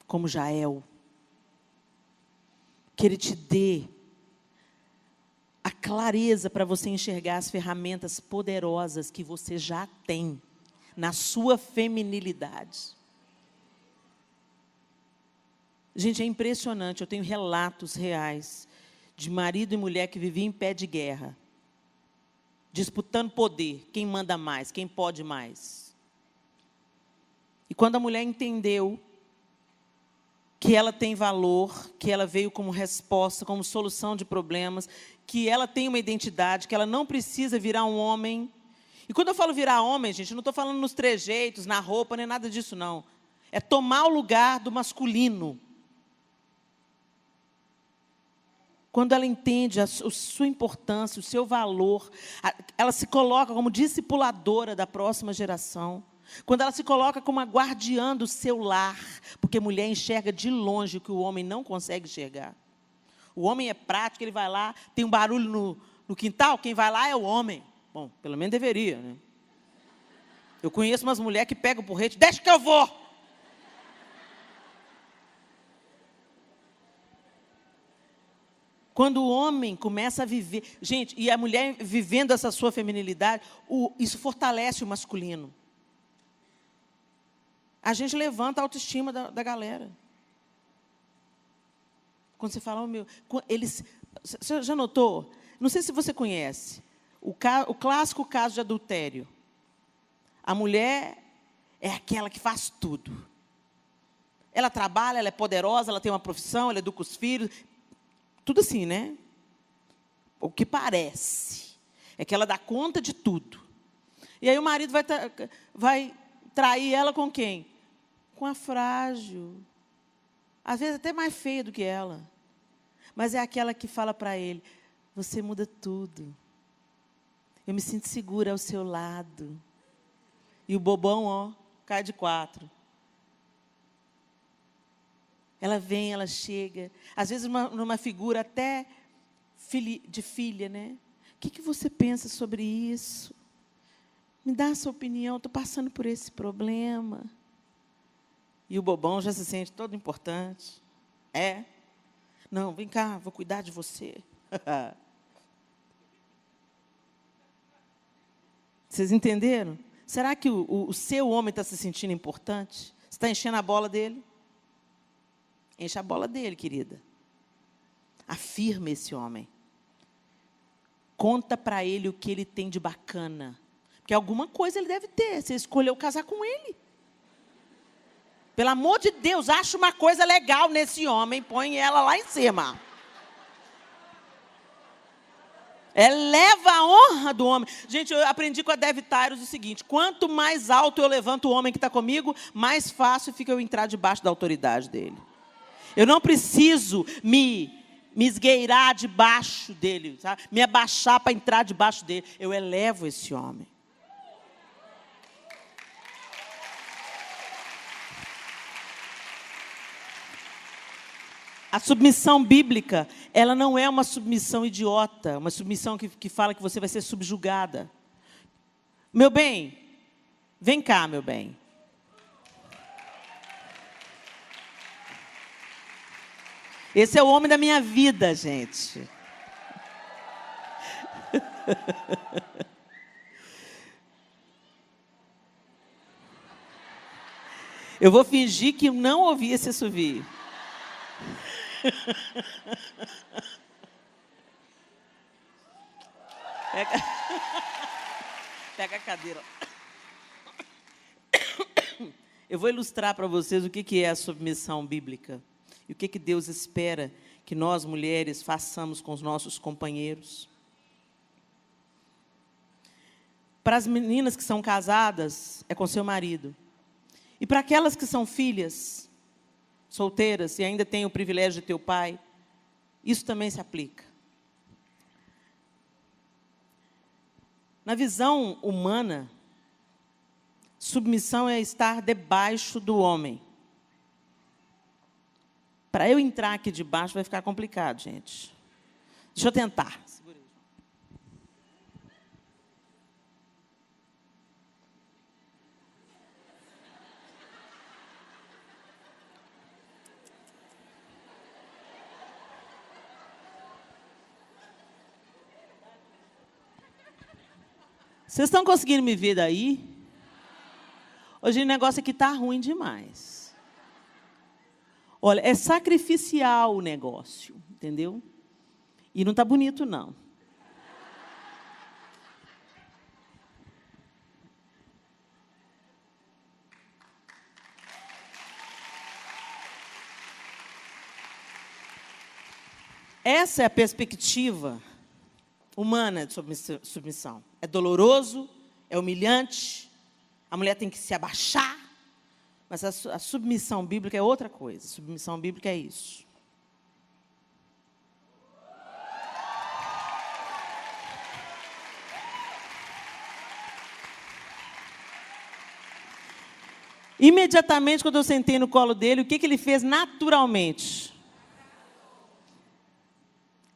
como Jael. Que Ele te dê a clareza para você enxergar as ferramentas poderosas que você já tem na sua feminilidade. Gente, é impressionante, eu tenho relatos reais de marido e mulher que viviam em pé de guerra, disputando poder, quem manda mais, quem pode mais. E quando a mulher entendeu que ela tem valor, que ela veio como resposta, como solução de problemas, que ela tem uma identidade, que ela não precisa virar um homem. E quando eu falo virar homem, gente, eu não estou falando nos trejeitos, na roupa, nem nada disso, não. É tomar o lugar do masculino. Quando ela entende a sua importância, o seu valor, ela se coloca como discipuladora da próxima geração. Quando ela se coloca como a guardiã do seu lar, porque mulher enxerga de longe o que o homem não consegue enxergar. O homem é prático, ele vai lá, tem um barulho no quintal, quem vai lá é o homem. Bom, pelo menos deveria, né? Eu conheço umas mulheres que pegam o porrete, deixa que eu vou. Quando o homem começa a viver... Gente, e a mulher vivendo essa sua feminilidade, isso fortalece o masculino. A gente levanta a autoestima da galera. Quando você fala, você já notou? Não sei se você conhece. O clássico caso de adultério. A mulher é aquela que faz tudo. Ela trabalha, ela é poderosa, ela tem uma profissão, ela educa os filhos... Tudo assim, né? O que parece é que ela dá conta de tudo. E aí o marido vai trair ela com quem? Com a frágil. Às vezes até mais feia do que ela. Mas é aquela que fala para ele, você muda tudo. Eu me sinto segura ao seu lado. E o bobão, ó, cai de 4. Ela vem, ela chega, às vezes numa figura até de filha, né? O que você pensa sobre isso? Me dá a sua opinião, estou passando por esse problema. E o bobão já se sente todo importante. Não, vem cá, vou cuidar de você. Vocês entenderam? Será que o seu homem está se sentindo importante? Você está enchendo a bola dele? Enche a bola dele, querida. Afirma esse homem. Conta para ele o que ele tem de bacana. Porque alguma coisa ele deve ter. Você escolheu casar com ele. Pelo amor de Deus, acha uma coisa legal nesse homem, põe ela lá em cima. Eleva a honra do homem. Gente, eu aprendi com a Dev Tyrus o seguinte: quanto mais alto eu levanto o homem que está comigo, mais fácil fica eu entrar debaixo da autoridade dele. Eu não preciso me esgueirar debaixo dele, sabe? Me abaixar para entrar debaixo dele. Eu elevo esse homem. A submissão bíblica, ela não é uma submissão idiota, uma submissão que fala que você vai ser subjugada. Meu bem, vem cá, meu bem. Esse é o homem da minha vida, gente. Eu vou fingir que não ouvi esse assovio. Pega a cadeira. Eu vou ilustrar para vocês o que é a submissão bíblica. E o que Deus espera que nós, mulheres, façamos com os nossos companheiros. Para as meninas que são casadas, é com seu marido. E para aquelas que são filhas, solteiras, e ainda têm o privilégio de ter o pai, isso também se aplica. Na visão humana, submissão é estar debaixo do homem. Para eu entrar aqui debaixo vai ficar complicado, gente. Deixa eu tentar. Vocês estão conseguindo me ver daí? Hoje o negócio aqui está ruim demais. Olha, é sacrificial o negócio, entendeu? E não está bonito, não. Essa é a perspectiva humana de submissão. É doloroso, é humilhante, a mulher tem que se abaixar, mas a submissão bíblica é outra coisa. A submissão bíblica é isso. Imediatamente, quando eu sentei no colo dele, o que ele fez naturalmente?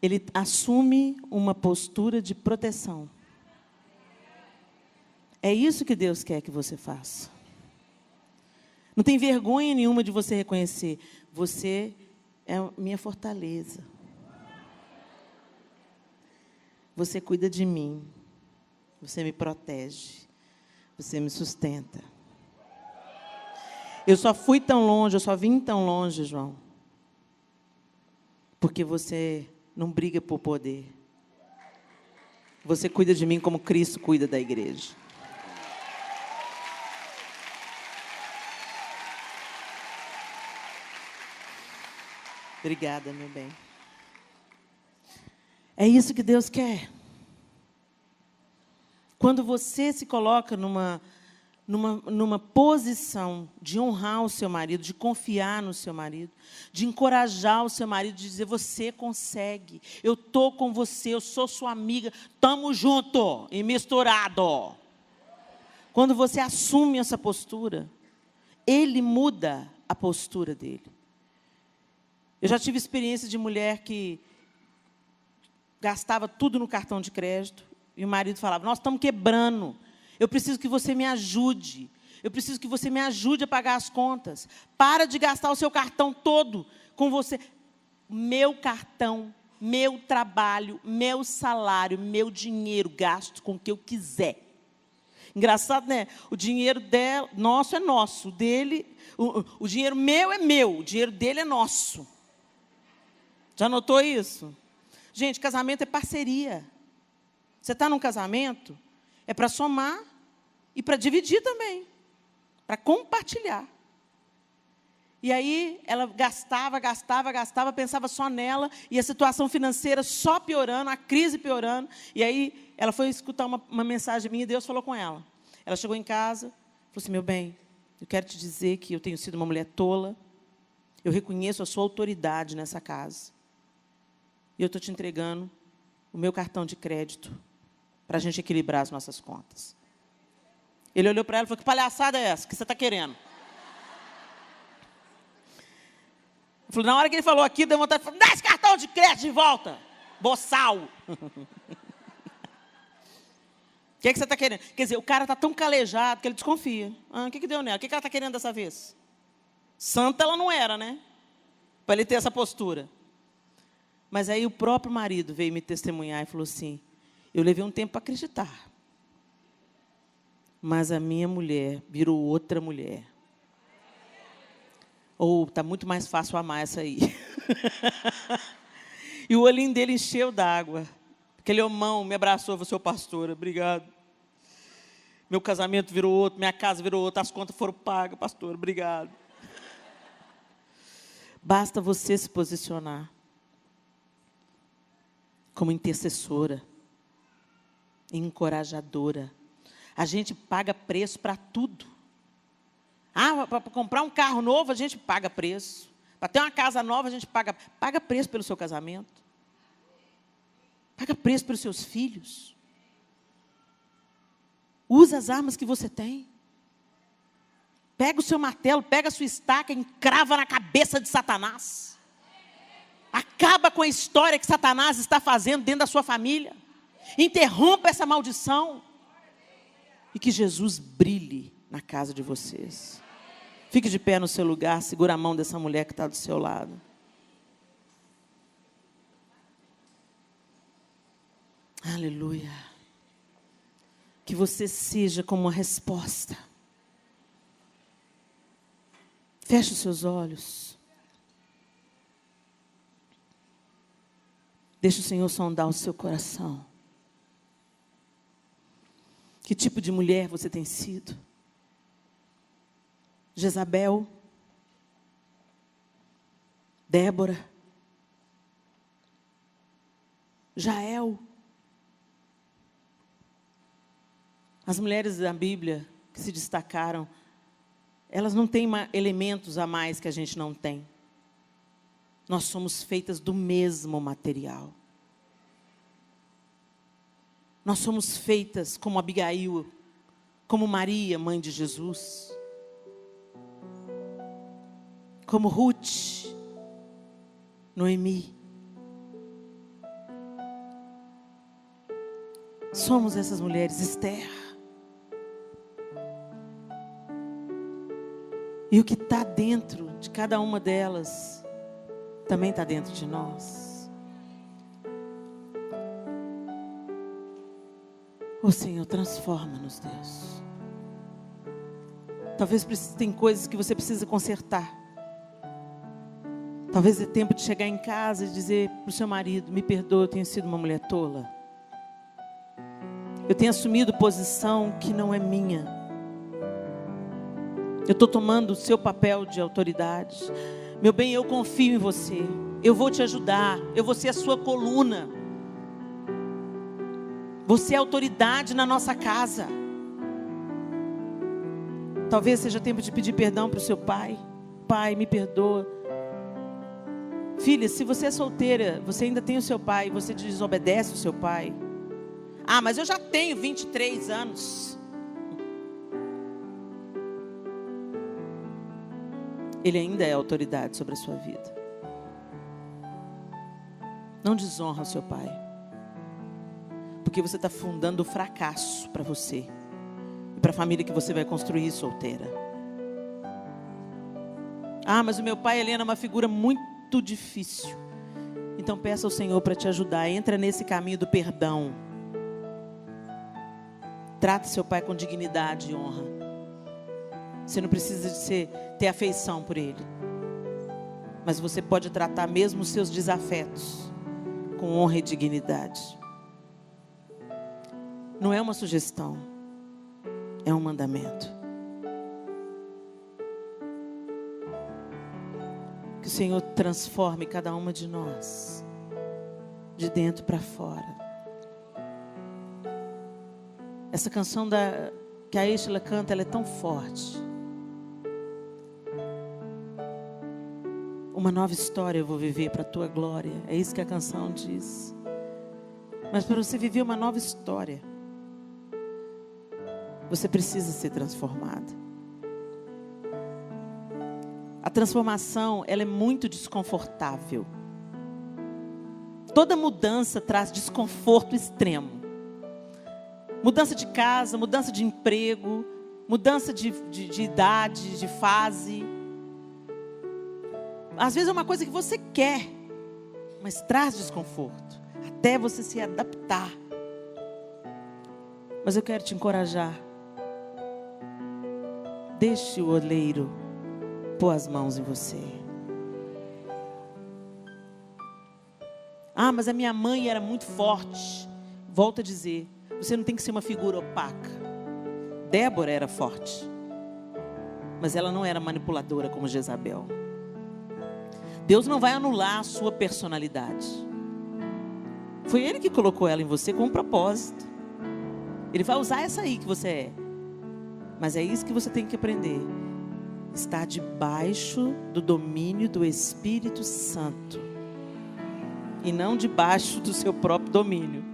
Ele assume uma postura de proteção. É isso que Deus quer que você faça. Não tem vergonha nenhuma de você reconhecer. Você é minha fortaleza. Você cuida de mim. Você me protege. Você me sustenta. Eu só fui tão longe, eu só vim tão longe, João, porque você não briga por poder. Você cuida de mim como Cristo cuida da igreja. Obrigada, meu bem. É isso que Deus quer. Quando você se coloca numa posição de honrar o seu marido, de confiar no seu marido, de encorajar o seu marido, de dizer, você consegue, eu estou com você, eu sou sua amiga, estamos juntos e misturado. Quando você assume essa postura, ele muda a postura dele. Eu já tive experiência de mulher que gastava tudo no cartão de crédito e o marido falava, nós estamos quebrando, eu preciso que você me ajude. Eu preciso que você me ajude a pagar as contas. Para de gastar o seu cartão todo com você. Meu cartão, meu trabalho, meu salário, meu dinheiro, gasto com o que eu quiser. Engraçado, né? O dinheiro dela, nosso é nosso, o dele, o dinheiro meu é meu, o dinheiro dele é nosso. Já notou isso? Gente, casamento é parceria. Você está num casamento, é para somar e para dividir também, para compartilhar. E aí ela gastava, pensava só nela, e a situação financeira só piorando, a crise piorando. E aí ela foi escutar uma mensagem minha e Deus falou com ela. Ela chegou em casa, falou assim: meu bem, eu quero te dizer que eu tenho sido uma mulher tola, eu reconheço a sua autoridade nessa casa. E eu estou te entregando o meu cartão de crédito para a gente equilibrar as nossas contas. Ele olhou para ela e falou: que palhaçada é essa que você está querendo? Eu falei, na hora que ele falou aqui, deu vontade de falar: dá esse cartão de crédito de volta, boçal. O que você está querendo? Quer dizer, o cara está tão calejado que ele desconfia. O que deu nela? O que ela está querendo dessa vez? Santa ela não era, né? Para ele ter essa postura. Mas aí o próprio marido veio me testemunhar e falou assim: eu levei um tempo para acreditar, mas a minha mulher virou outra mulher. Ou está muito mais fácil amar essa aí. E o olhinho dele encheu d'água. Aquele homão me abraçou e falou: seu pastor, obrigado. Meu casamento virou outro, minha casa virou outra, as contas foram pagas, pastor, obrigado. Basta você se posicionar como intercessora, encorajadora. A gente paga preço para tudo. Para comprar um carro novo, a gente paga preço. Para ter uma casa nova, a gente paga preço pelo seu casamento. Paga preço pelos seus filhos. Usa as armas que você tem. Pega o seu martelo, pega a sua estaca e encrava na cabeça de Satanás. Acaba com a história que Satanás está fazendo dentro da sua família. Interrompa essa maldição. E que Jesus brilhe na casa de vocês. Fique de pé no seu lugar, segura a mão dessa mulher que está do seu lado. Aleluia. Que você seja como uma resposta. Feche os seus olhos. Deixe o Senhor sondar o seu coração. Que tipo de mulher você tem sido? Jezabel, Débora, Jael. As mulheres da Bíblia que se destacaram, elas não têm elementos a mais que a gente não tem. Nós somos feitas do mesmo material. Nós somos feitas como Abigail, como Maria, mãe de Jesus. Como Ruth, Noemi. Somos essas mulheres, Esther. E o que está dentro de cada uma delas, também está dentro de nós. Ô Senhor, transforma-nos, Deus. Talvez tem coisas que você precisa consertar. Talvez é tempo de chegar em casa e dizer para o seu marido: me perdoa, eu tenho sido uma mulher tola. Eu tenho assumido posição que não é minha. Eu estou tomando o seu papel de autoridade. Meu bem, eu confio em você. Eu vou te ajudar. Eu vou ser a sua coluna. Você é autoridade na nossa casa. Talvez seja tempo de pedir perdão para o seu pai. Pai, me perdoa. Filha, se você é solteira, você ainda tem o seu pai, você desobedece o seu pai. Mas eu já tenho 23 anos. Ele ainda é autoridade sobre a sua vida. Não desonra o seu pai. Porque você está fundando o fracasso para você. E para a família que você vai construir solteira. Mas o meu pai, Helena, é uma figura muito difícil. Então peça ao Senhor para te ajudar. Entra nesse caminho do perdão. Trata seu pai com dignidade e honra. Você não precisa ter afeição por ele, mas você pode tratar mesmo os seus desafetos com honra e dignidade. Não é uma sugestão, é um mandamento. Que o Senhor transforme cada uma de nós, de dentro para fora. Essa canção que a Estela canta, ela é tão forte. Uma nova história eu vou viver para a tua glória. É isso que a canção diz. Mas para você viver uma nova história, você precisa ser transformado. A transformação, ela é muito desconfortável. Toda mudança traz desconforto extremo. Mudança de casa, mudança de emprego, mudança de idade, de fase. Às vezes é uma coisa que você quer, mas traz desconforto, até você se adaptar. Mas eu quero te encorajar. Deixe o oleiro pôr as mãos em você. Ah, mas a minha mãe era muito forte. Volto a dizer, você não tem que ser uma figura opaca. Débora era forte, mas ela não era manipuladora como Jezabel. Deus não vai anular a sua personalidade. Foi Ele que colocou ela em você com um propósito. Ele vai usar essa aí que você é. Mas é isso que você tem que aprender. Estar debaixo do domínio do Espírito Santo. E não debaixo do seu próprio domínio.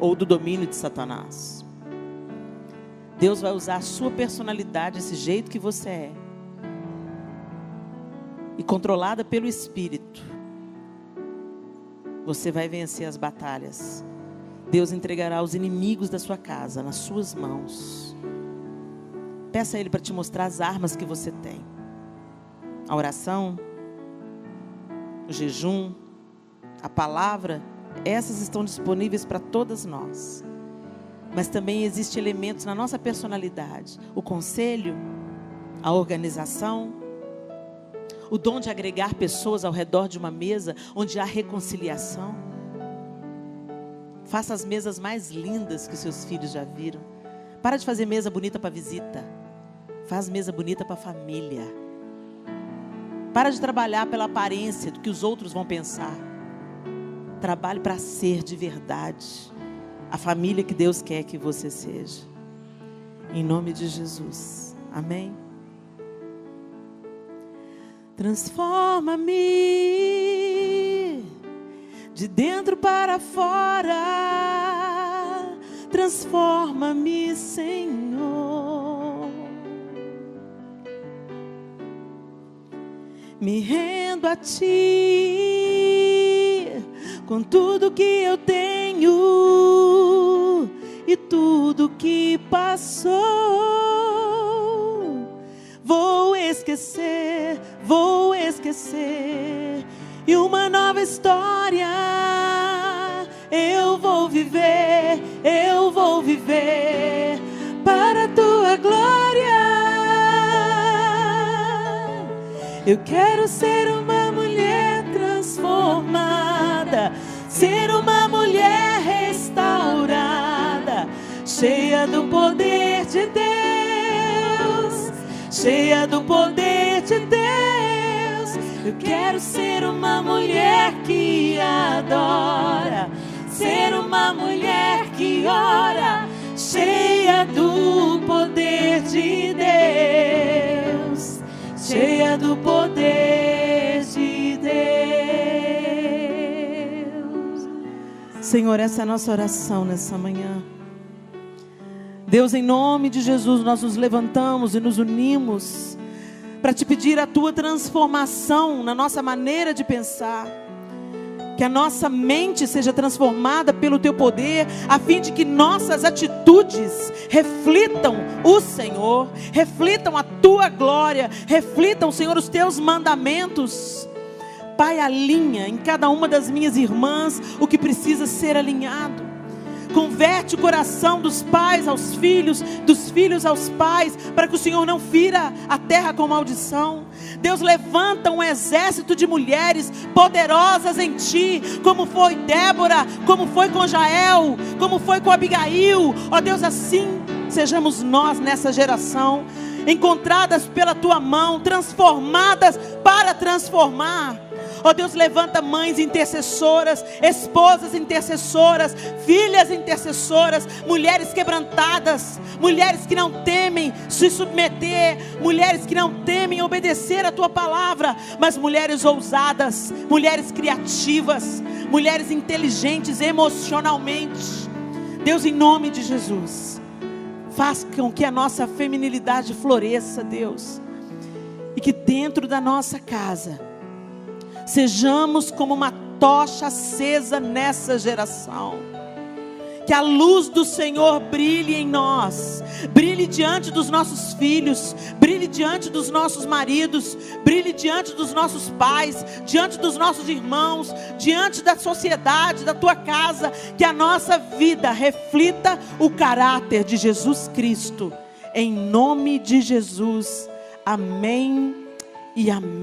Ou do domínio de Satanás. Deus vai usar a sua personalidade, esse jeito que você é. E controlada pelo Espírito, você vai vencer as batalhas. Deus entregará os inimigos da sua casa nas suas mãos. Peça a Ele para te mostrar as armas que você tem. A oração, o jejum, a palavra, essas estão disponíveis para todas nós. Mas também existem elementos na nossa personalidade. O conselho, a organização, o dom de agregar pessoas ao redor de uma mesa onde há reconciliação. Faça as mesas mais lindas que seus filhos já viram. Para de fazer mesa bonita para visita. Faz mesa bonita para família. Para de trabalhar pela aparência do que os outros vão pensar. Trabalhe para ser de verdade a família que Deus quer que você seja. Em nome de Jesus. Amém. Transforma-me de dentro para fora. Transforma-me, Senhor. Me rendo a Ti com tudo que eu tenho e tudo que passou. Vou esquecer e uma nova história eu vou viver para a Tua glória. Eu quero ser uma mulher transformada, ser uma mulher restaurada, cheia do poder de Deus, cheia do poder de Deus. Eu quero ser uma mulher que adora, ser uma mulher que ora, cheia do poder de Deus, cheia do poder de Deus. Senhor, essa é a nossa oração nessa manhã. Deus, em nome de Jesus, nós nos levantamos e nos unimos para Te pedir a Tua transformação na nossa maneira de pensar. Que a nossa mente seja transformada pelo Teu poder, a fim de que nossas atitudes reflitam o Senhor, reflitam a Tua glória, reflitam, Senhor, os Teus mandamentos. Pai, alinha em cada uma das minhas irmãs o que precisa ser alinhado. Converte o coração dos pais aos filhos, dos filhos aos pais, para que o Senhor não fira a terra com maldição. Deus, levanta um exército de mulheres poderosas em Ti, como foi Débora, como foi com Jael, como foi com Abigail. Ó Deus, assim sejamos nós nessa geração, encontradas pela Tua mão, transformadas para transformar. Ó Deus, levanta mães intercessoras, esposas intercessoras, filhas intercessoras, mulheres quebrantadas, mulheres que não temem se submeter, mulheres que não temem obedecer a Tua palavra, mas mulheres ousadas, mulheres criativas, mulheres inteligentes emocionalmente. Deus, em nome de Jesus, faz com que a nossa feminilidade floresça, Deus, e que dentro da nossa casa sejamos como uma tocha acesa nessa geração. Que a luz do Senhor brilhe em nós, brilhe diante dos nossos filhos, brilhe diante dos nossos maridos, brilhe diante dos nossos pais, diante dos nossos irmãos, diante da sociedade, da Tua casa. Que a nossa vida reflita o caráter de Jesus Cristo. Em nome de Jesus. Amém e amém.